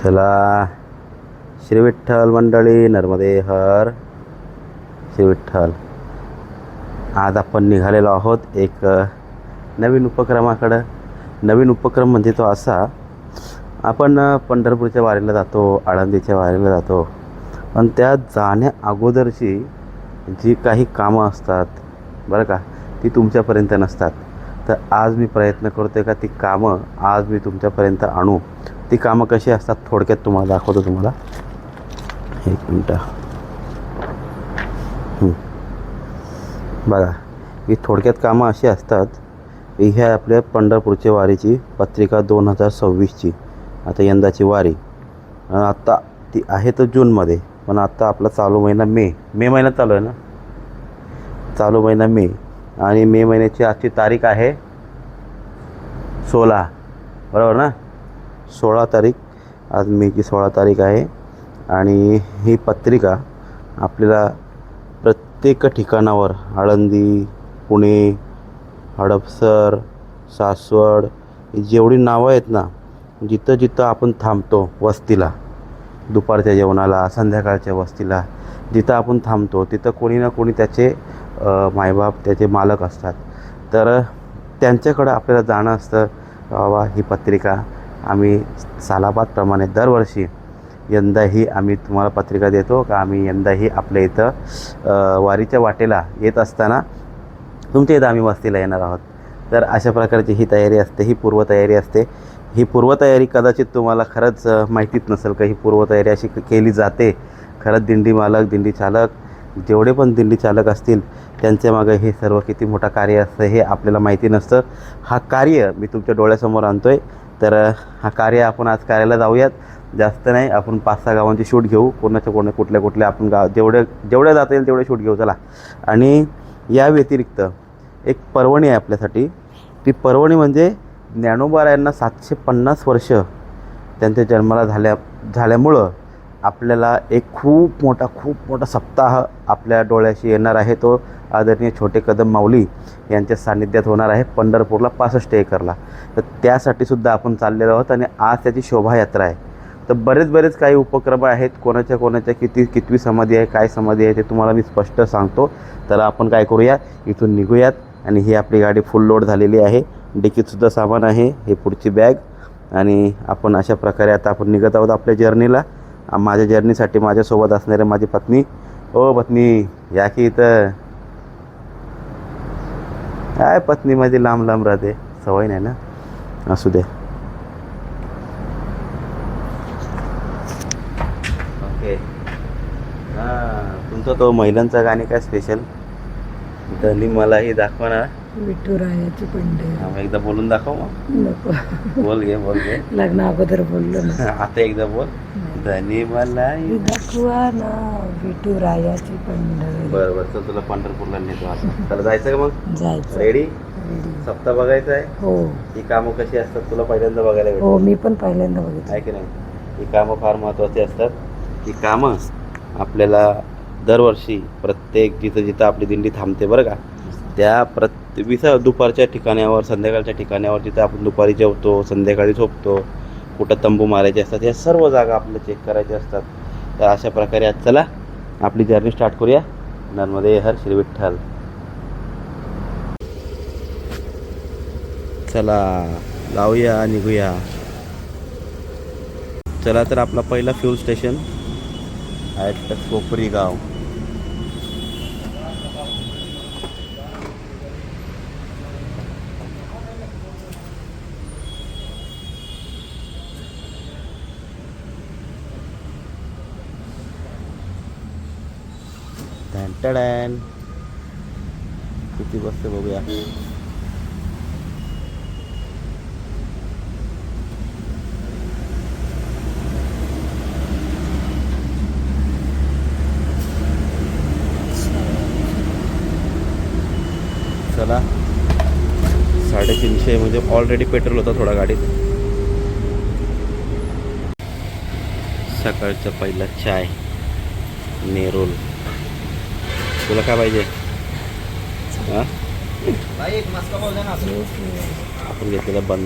चला श्री विठ्ठल मंडळी, नर्मदे हर श्री विठ्ठल. आज आपण निघालेलो आहोत एक नवीन उपक्रमाकडं. नवीन उपक्रम म्हणजे तो असा, आपण पंढरपूरच्या वारीला जातो, आळंदीच्या वारीला जातो, पण त्या जाण्या अगोदरची जी काही कामं असतात बरं का, ती तुमच्यापर्यंत नसतात. तर आज मी प्रयत्न करतो आहे का ती कामं आज मी तुमच्यापर्यंत आणू. ती कामं कशी असतात थोडक्यात तुम्हाला दाखवतो. तुम्हाला एक मिनटं बघा. ही थोडक्यात कामं अशी असतात. ही आहे आपल्या पंढरपूरच्या वारीची पत्रिका 2026ची. आता यंदाची वारी आत्ता ती आहे तर जूनमध्ये, पण आत्ता आपला चालू महिना मे महिन्यात चालू आहे ना, चालू महिना मे. आणि मे महिन्याची आजची तारीख आहे 16, बरोबर ना, 16 तारीख. आज मेची 16 तारीख आहे. आणि ही पत्रिका आपल्याला प्रत्येक ठिकाणावर, आळंदी, पुणे, हडपसर, सासवड, ही जेवढी नावं आहेत ना, जिथं जिथं आपण थांबतो वस्तीला, दुपारच्या जेवणाला, संध्याकाळच्या वस्तीला, जिथं आपण थांबतो तिथं कोणी ना कोणी त्याचे मायबाप, त्याचे मालक असतात. तर त्यांच्याकडं आपल्याला जाणं असतं. बाबा ही पत्रिका आम्ही सालाबादप्रमाणे दरवर्षी यंदाही आम्ही तुम्हाला पत्रिका देतो का, आम्ही यंदाही आपल्या इथं वारीच्या वाटेला येत असताना तुमच्या इथं आम्ही वस्तीला येणार आहोत. तर अशा प्रकारची ही तयारी असते, ही पूर्वतयारी असते. ही पूर्वतयारी कदाचित तुम्हाला खरंच माहितीच नसेल का ही पूर्वतयारी अशी केली जाते. खरंच दिंडी मालक, दिंडी चालक, जेवढे पण दिंडी चालक असतील त्यांच्या मागे हे सर्व किती मोठं कार्य असतं हे आपल्याला माहिती नसतं. हा कार्य मी तुमच्या डोळ्यासमोर आणतो आहे. तर हा कार्य आपण आज करायला जाऊयात. जास्त नाही, आपण 5-6 गावांची शूट घेऊ. कुठल्या आपण गाव जेवढ्या जाता येईल तेवढे शूट घेऊ. चला. आणि या व्यतिरिक्त एक पर्वणी आहे आपल्यासाठी. ती पर्वणी म्हणजे ज्ञानोबा यांना 750 वर्ष त्यांच्या जन्माला झाल्यामुळं आपल्याला एक खूप मोठा सप्ताह आपल्या डोळ्याशी येणार आहे. तो आदरणीय छोटे कदम माऊली यांच्या सान्निध्यात होणार आहे पंढरपूरला 65 एकरला. तर त्यासाठीसुद्धा आपण चाललेलो आहोत. आणि आज त्याची शोभायात्रा आहे. तर बरेच काही उपक्रम आहेत. कोणाच्या कितवी समाधी आहे, काय समाधी आहे ते तुम्हाला मी स्पष्ट सांगतो. तर आपण काय करूया, इथून निघूयात. आणि ही आपली गाडी फुल लोड झालेली आहे. डिकीतसुद्धा सामान आहे, हे पुढची बॅग. आणि आपण अशा प्रकारे आता आपण निघत आहोत आपल्या जर्नीला. माझ्या जर्नीसाठी माझ्यासोबत असणारे माझी पत्नी. ओ पत्नी, या की इथं. काय पत्नी माझी लांब राहते, सवय नाही ना, असू दे. ओके. तुमचा तो महिलांचा गाणे काय स्पेशल धनी मलाही दाखवा ना. विठुरायाची पंढरी. एकदा बोलून दाखव मग. नको, बोल घे. लग्न अगोदर बोललो ना. आता एकदा बोल. धनी मलाही दाखवा ना विठुरायाची पंढरी. बरं तर तुला पंढरपूरला नेतो आता. त्याला जायचं का मग? जायचं. रेडी? सप्ताह बघायचा आहे. हो. ही कामं कशी असतात तुला पहिल्यांदा बघायला भेटतात. हो, मी पण पहिल्यांदा बघितलं. आहे की नाही. ही कामं फार महत्त्वाची असतात. ही कामं आपल्याला दरवर्षी प्रत्येक जिथं आपली दिंडी थांबते बरं का, त्या दुपारच्या ठिकाणावर, संध्याकाळच्या ठिकाणावर, जिथं आपण दुपारी जेवतो, संध्याकाळी झोपतो, कुठं तंबू मारायचे असतात, या सर्व जागा आपल्याला चेक करायच्या असतात. तर अशा प्रकारे आज चला आपली जर्नी स्टार्ट करूया. नर्मदे हर श्री विठ्ठल. चला लावूया, निघूया. चला तर आपला पहिला फ्यूल स्टेशन आहे कोपरी गाव. टॅन किती बसते बघूया. चला. 350 म्हणजे ऑलरेडी पेट्रोल होता थोडा गाडीत. सकाळचा पहिला चाय नेरोल. तुला काय पाहिजे? हां, आपण घेतलेला बन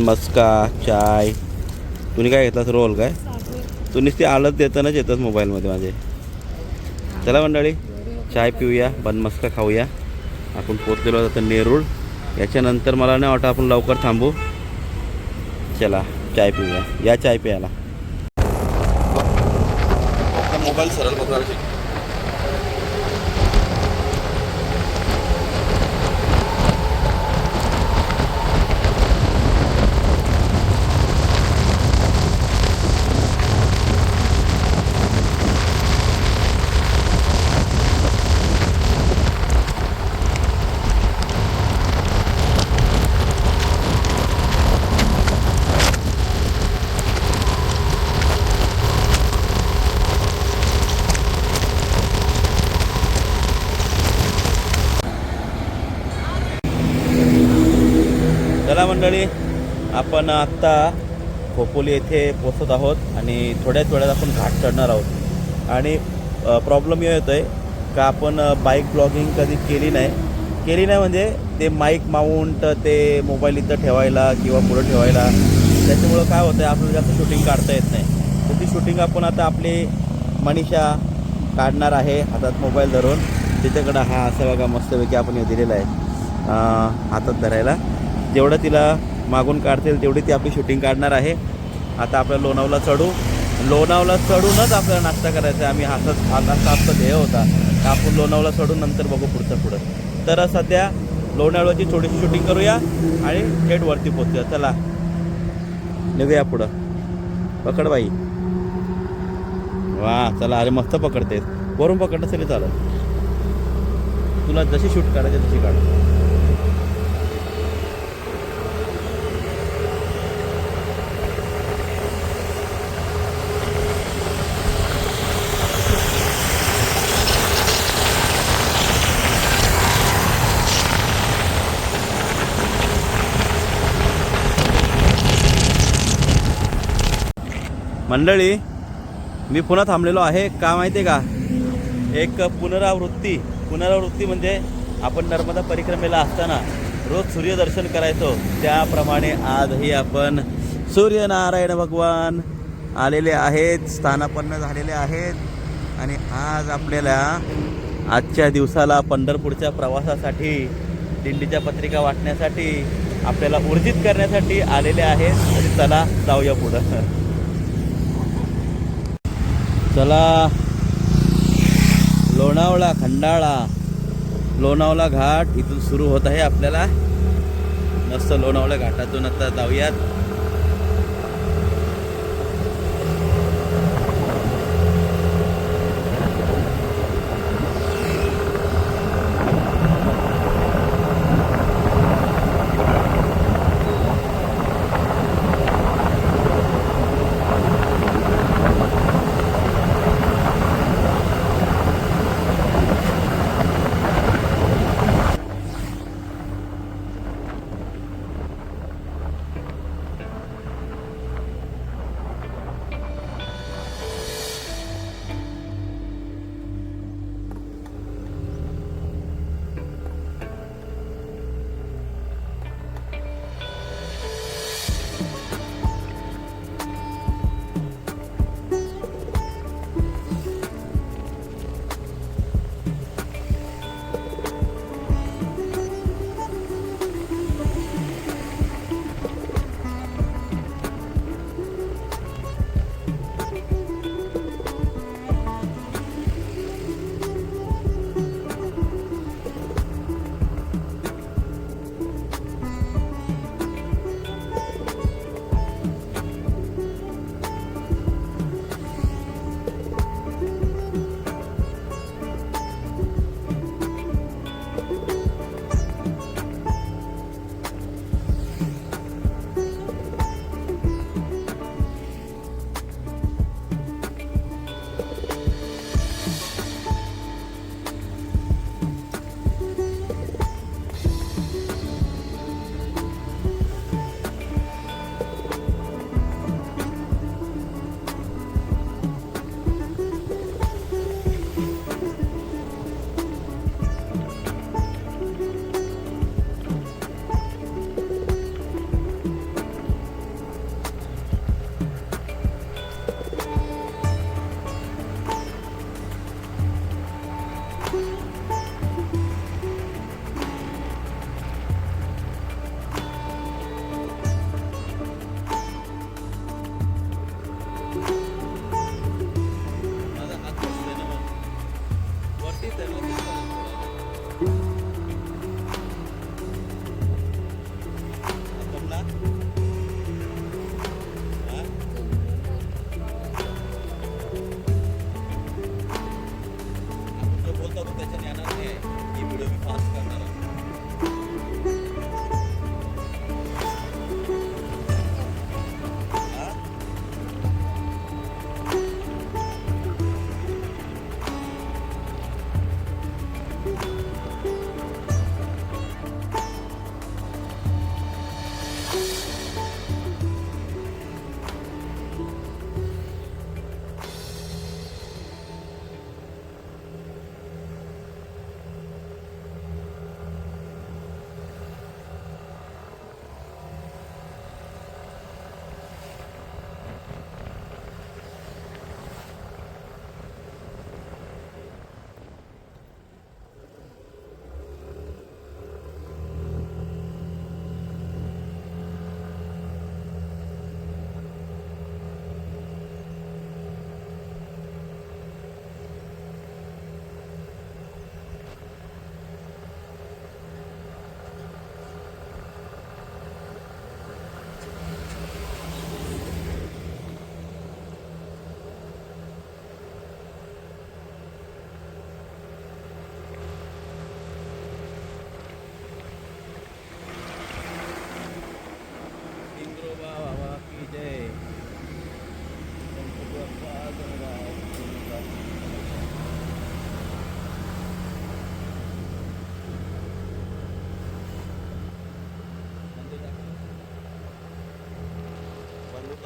मस्का चाय. तुम्ही काय घेतलास रोल काय? तू नुसती आळत देतानाच येतच मोबाईलमध्ये माझे. चला मंडळी चाय पिऊया, बनमस्का खाऊया. आपण पोचलेलो आता नेरूळ. याच्यानंतर मला नाही वाटतं आपण लवकर थांबू. चला चाय पिऊया, या चाय प्यायला. मोबाईल सरळ बघा. चला मंडळी, आपण आत्ता खोपोली येथे पोचत आहोत आणि थोड्याच वेळात आपण घाट चढणार आहोत. आणि प्रॉब्लेम येतो आहे का आपण बाईक ब्लॉगिंग कधी केली नाही म्हणजे ते माईक माउंट, ते मोबाईल इथं ठेवायला किंवा पुढं ठेवायला, त्याच्यामुळं काय होतं आहे आपल्याला जास्त शूटिंग काढता येत नाही. तर ती शूटिंग आपण आता आपली मनीषा काढणार आहे हातात मोबाईल धरून. तिच्याकडं हा असं बघा मस्तपैकी आपण हे दिलेला आहे हातात धरायला. जेवढं तिला मागून काढतील तेवढी ती आपली शूटिंग काढणार आहे. आता आपल्या लोणावळा चढूनच आपल्याला नाश्ता करायचा आहे. आम्ही हातात आमचा ध्येय होता का आपण लोणावळा चढून नंतर बघू पुढं. तर सध्या लोणावळ्याची थोडीशी शूटिंग करूया आणि थेट वरती पोचूया. चला निघूया पुढं. पकड बाई. वा चला, अरे मस्त पकडतेस. वरून पकडलं तरी चालेल, तुला जशी शूट काढायची तशी काढ. मंडळी मी पुन्हा थांबलेलो आहे का माहिती आहे का? एक पुनरावृत्ती म्हणजे आपण नर्मदा परिक्रमेला असताना रोज सूर्यदर्शन करायचो, त्याप्रमाणे आजही आपण सूर्यनारायण भगवान आलेले आहेत, स्थानापन्न झालेले आहेत. आणि आज आपल्याला आजच्या दिवसाला पंढरपूरच्या प्रवासासाठी, दिंडीच्या पत्रिका वाटण्यासाठी, आपल्याला ऊर्जित करण्यासाठी आलेले आहेत. आणि चला जाऊया पुढं. चला लोणावळा खंडाळा, लोणावळा घाट इथून सुरू होत आहे. आपल्याला मस्त लोणावळा घाटातून आता जाऊयात.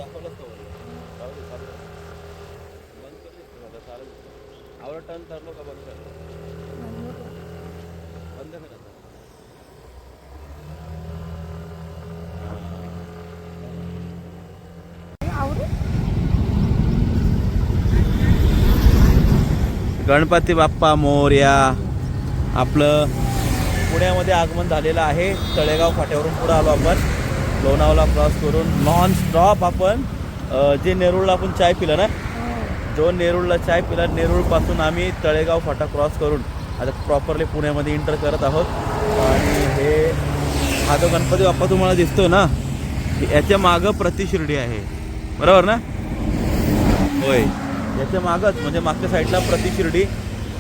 दाखवलंच तो चालू दे, चालू दे. बंद केली आता चालेल. आवडा टर्न ठरलो का बंद कर, बंद कर आता. गणपती बाप्पा मोरया. आपलं पुण्यामध्ये आगमन झालेलं आहे. तळेगाव फाट्यावरून पुढे आलो आपण, लोणावळा क्रॉस करून नॉन स्टॉप आपण जे नेरूळला आपण चाय पिलं ना, जो नेरूळला चाय पिला, नेरूळपासून आम्ही तळेगाव फाटा क्रॉस करून आता प्रॉपरली पुण्यामध्ये एंटर करत आहोत. आणि हा जो गणपती बाप्पा तुम्हाला दिसतो ना, याच्या मागं प्रतिशिर्डी आहे, बरोबर ना? होय, याच्या मागच म्हणजे मागच्या साईडला प्रतिशिर्डी.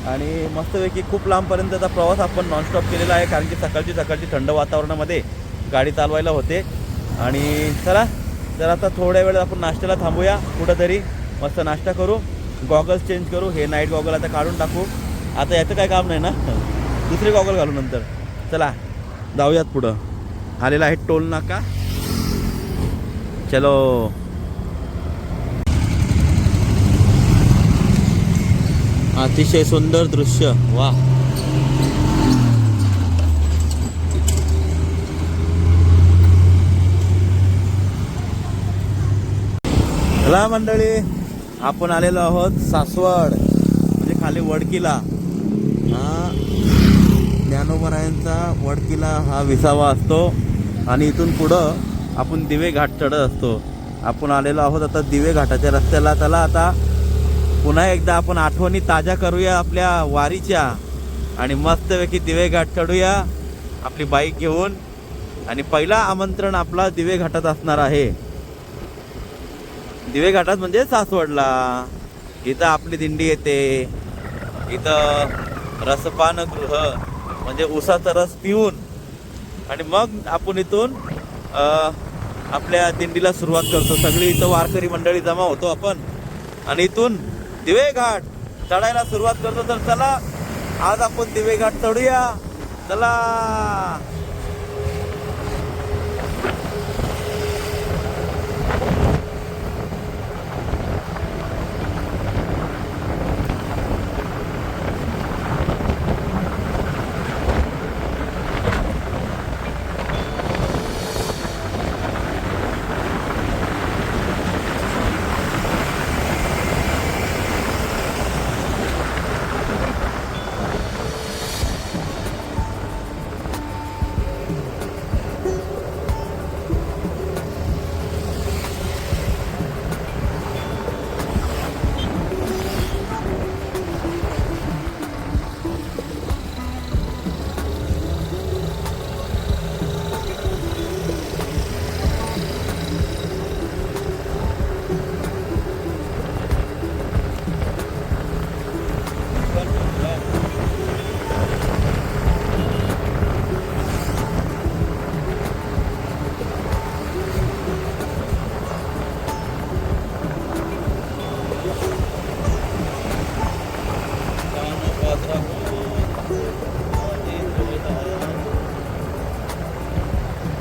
आणि मस्तपैकी खूप लांबपर्यंतचा प्रवास आपण नॉनस्टॉप केलेला आहे, कारण की सकाळची थंड वातावरणामध्ये गाडी चालवायला होते. आणि चला तर आता थोड्या वेळात आपण नाश्त्याला थांबूया कुठंतरी, मस्त नाश्ता करू, गॉगल्स चेंज करू. हे नाईट गॉगल आता काढून टाकू, आता याचं काय काम नाही ना, दुसरे गॉगल घालू नंतर. चला जाऊयात पुढं. आलेला आहे टोल नाका, चलो. अतिशय सुंदर दृश्य, वा. चला मंडळी, आपण आलेलो आहोत सासवड, म्हणजे खाली वडकीला. हा ज्ञानोबरायांचा वडकीला हा विसावा असतो. आणि इथून पुढं आपण दिवे घाट चढत असतो. आपण आलेलो आहोत आता दिवे घाटाच्या रस्त्याला. चला आता पुन्हा एकदा आपण आठवणी ताज्या करूया आपल्या वारीच्या, आणि मस्तपैकी दिवे घाट चढूया आपली बाईक घेऊन. आणि पहिला आमंत्रण आपला दिवे घाटात असणार आहे. दिवे घाटात म्हणजे सासवडला. इथं आपली दिंडी येते. इथं रसपानगृह म्हणजे उसाचा रस पिऊन आणि मग आपण इथून आपल्या दिंडीला सुरुवात करतो. सगळी इथं वारकरी मंडळी जमा होतो आपण, आणि इथून दिवे घाट चढायला सुरुवात करतो. तर चला आज आपण दिवे घाट चढूया, चला.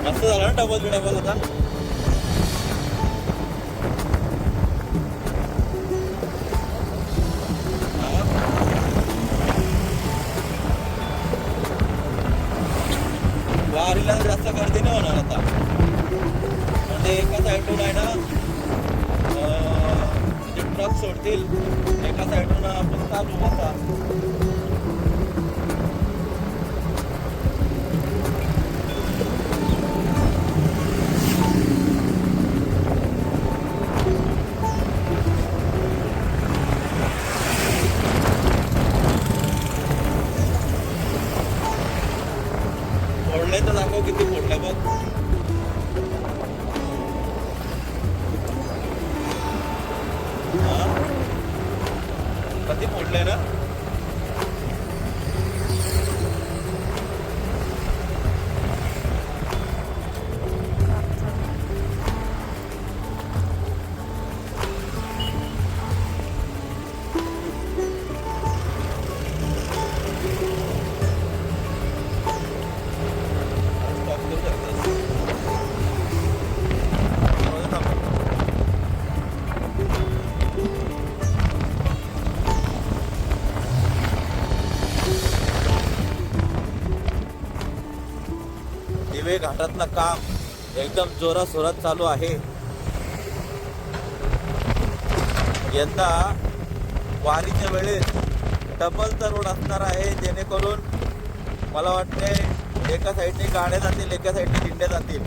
मस्त झालं ना डबल बिडबल. आता वारीला जास्त गर्दी नाही होणार आता, म्हणजे एका साईडून आहे ना, म्हणजे ट्रक सोडतील, एका साईडून आपण चालू आता. तर दाखव किती फोडले बघ. कधी फोडले ना. दिवे घाटातलं काम एकदम जोराशोरात चालू आहे. यंदा वारीच्या वेळेस डबलचा रोड असणार आहे, जेणेकरून मला वाटते एका साईडने गाड्या जातील, एका साईडने दिंड्या जातील.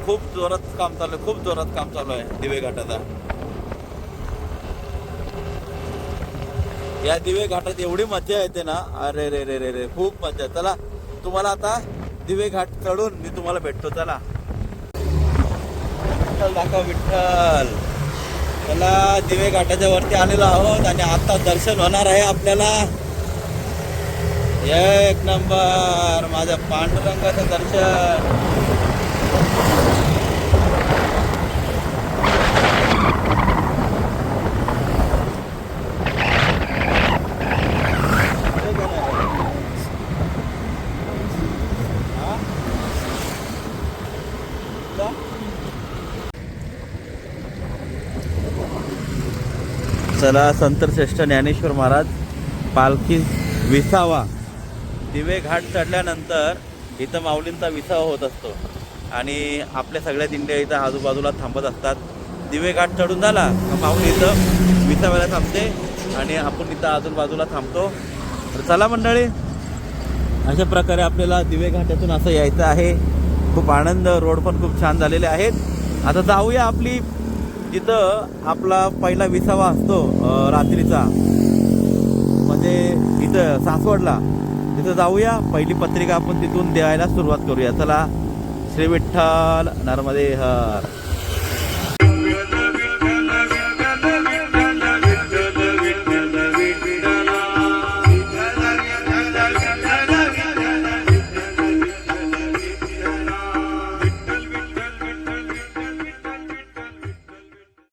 खूप जोरात काम चालू आहे, खूप जोरात काम चालू आहे दिवे घाटाचा. या दिवे घाटात एवढी मजा येते ना, अरे रे रे रे रे खूप मजा. चला तुम्हाला आता दिवे घाट चढून मी तुम्हाला भेटतो. चला विठ्ठल दाखव विठ्ठल. चला दिवे घाटाच्या वरती आलेलो आहोत आणि आता दर्शन होणार आहे आपल्याला. एक नंबर माझ्या पांडुरंगाचं दर्शन. चला संतश्रेष्ठ ज्ञानेश्वर महाराज पालखी विसावा. दिवे घाट चढल्यानंतर इथं माऊलींचा विसावा होत असतो आणि आपल्या सगळ्या दिंड्या इथं आजूबाजूला थांबत असतात. दिवे घाट चढून झाला का माऊली इथं विसाव्याला थांबते आणि आपण इथं आजूबाजूला थांबतो. तर चला मंडळी, अशा प्रकारे आपल्याला दिवे घाटातून असं यायचं आहे. खूप आनंद, रोड पण खूप छान झालेले आहेत. आता जाऊया आपली जिथं आपला पहिला विसावा असतो रात्रीचा, म्हणजे इथं सासवडला, तिथं जाऊया. पहिली पत्रिका आपण तिथून द्यायला सुरुवात करूया. चला, श्री विठ्ठल नर्मदे हर.